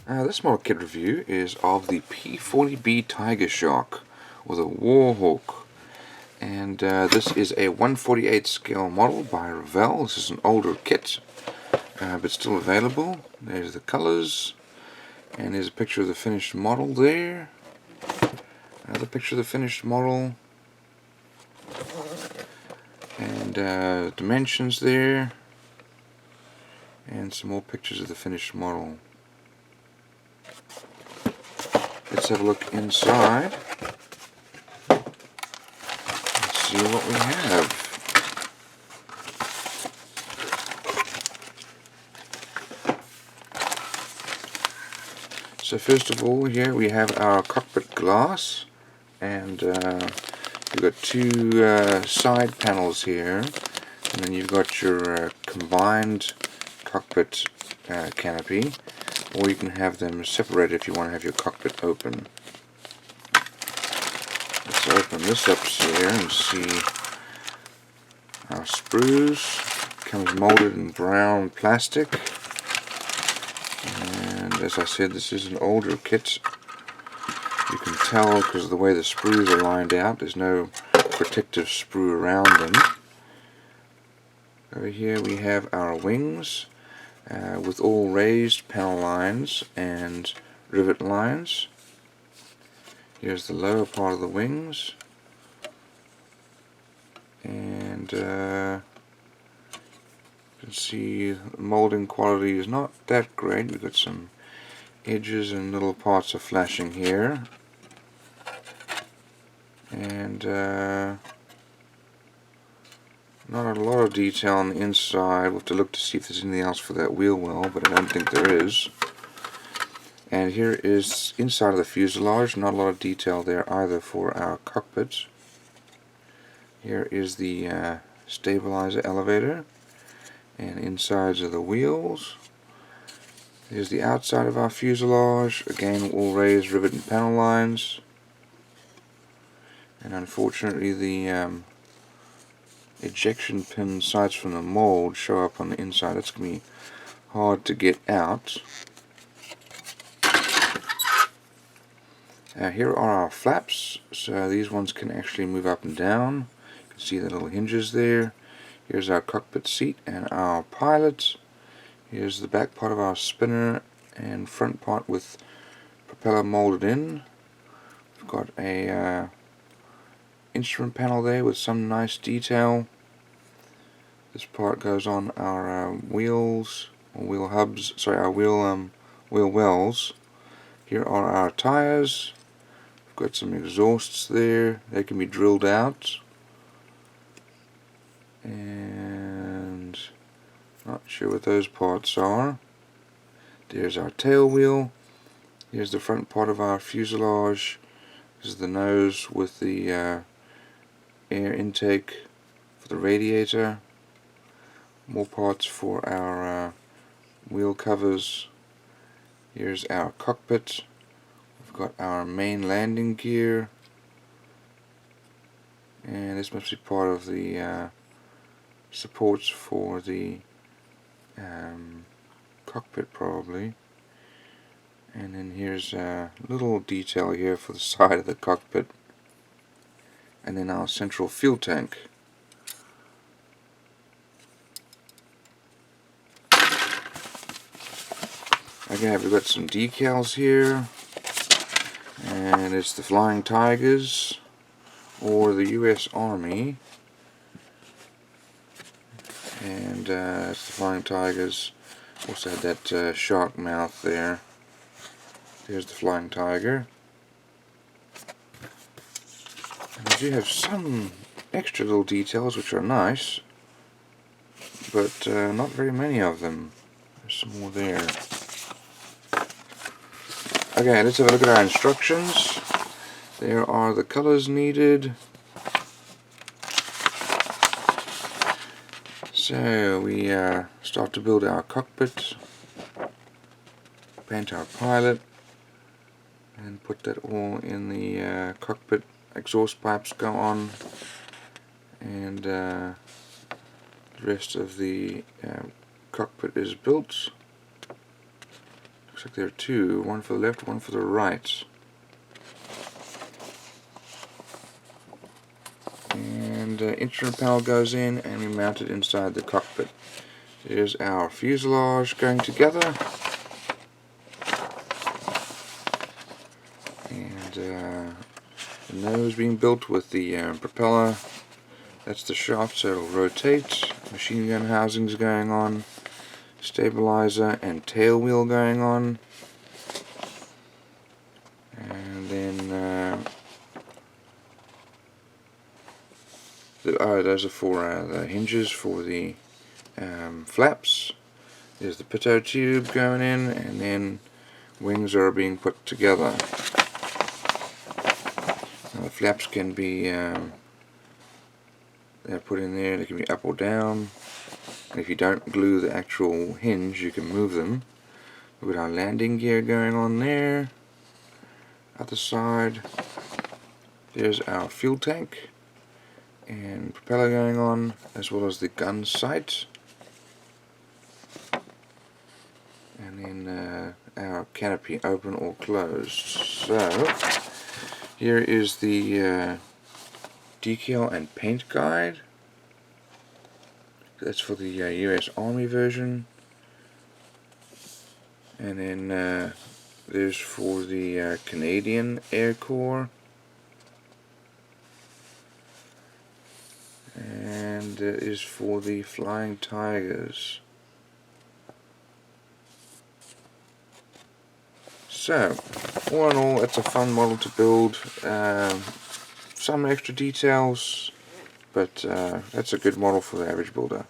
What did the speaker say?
This model kit review is of the P-40B Tiger Shark, or the Warhawk, and this is a 1/48 scale model by Revell. This is an older kit, but still available. There's the colors, and there's a picture of the finished model there. Another picture of the finished model, and dimensions there, and some more pictures of the finished model. Let's have a look inside and see what we have. So first of all, here we have our cockpit glass, and you've got two side panels here, and then you've got your combined cockpit canopy, or you can have them separated if you want to have your cockpit open. Let's open this up here and see our sprues. Comes molded in brown plastic, and as I said, this is an older kit. You can tell because of the way the sprues are lined out. There's no protective sprue around them. Over here we have our wings with all raised panel lines and rivet lines. Here's the lower part of the wings, and you can see the molding quality is not that great. We've got some edges and little parts are flashing here, and not a lot of detail on the inside. We'll have to look to see if there's anything else for that wheel well, but I don't think there is. And here is inside of the fuselage. Not a lot of detail there either for our cockpit. Here is the stabilizer elevator and insides of the wheels. Here's the outside of our fuselage, again all raised rivet and panel lines, and unfortunately the ejection pin sights from the mold show up on the inside. It's going to be hard to get out. Here are our flaps, so these ones can actually move up and down. You can see the little hinges there. Here's our cockpit seat and our pilot. Here's the back part of our spinner and front part with propeller molded in. We've got a instrument panel there with some nice detail. This part goes on our wheels, or wheel hubs, sorry, our wheel wells. Here are our tires. We've got some exhausts there. They can be drilled out. And not sure what those parts are. There's our tail wheel. Here's the front part of our fuselage. This is the nose with the air intake for the radiator. More parts for our wheel covers. Here's our cockpit. We've got our main landing gear, and this must be part of the supports for the cockpit probably. And then here's a little detail here for the side of the cockpit, and then our central fuel tank. Okay, we've got some decals here, and it's the Flying Tigers or the US Army, and it's the Flying Tigers. Also had that shark mouth there. There's the Flying Tiger. And they do have some extra little details which are nice, but not very many of them. There's some more there. Okay, let's have a look at our instructions. There are the colors needed. So we start to build our cockpit, paint our pilot, and put that all in the cockpit. Exhaust pipes go on, and the rest of the cockpit is built. Looks looks like there are two, one for the left, one for the right. And instrument panel goes in and we mount it inside the cockpit. There's our fuselage going together. And the nose being built with the propeller. That's the shaft, so it'll rotate. Machine gun housings going on. Stabilizer and tail wheel going on. And then those are for the hinges for the flaps. There's the pitot tube going in, and then wings are being put together. Now the flaps can be they're put in there. They can be up or down. And if you don't glue the actual hinge, you can move them. We've got our landing gear going on there. Other side, there's our fuel tank and propeller going on, as well as the gun sight. And then our canopy open or closed. So here is the decal and paint guide. That's for the US Army version. And then there's for the Canadian Air Corps. And that is for the Flying Tigers. So, all in all, it's a fun model to build. Some extra details, but that's a good model for the average builder.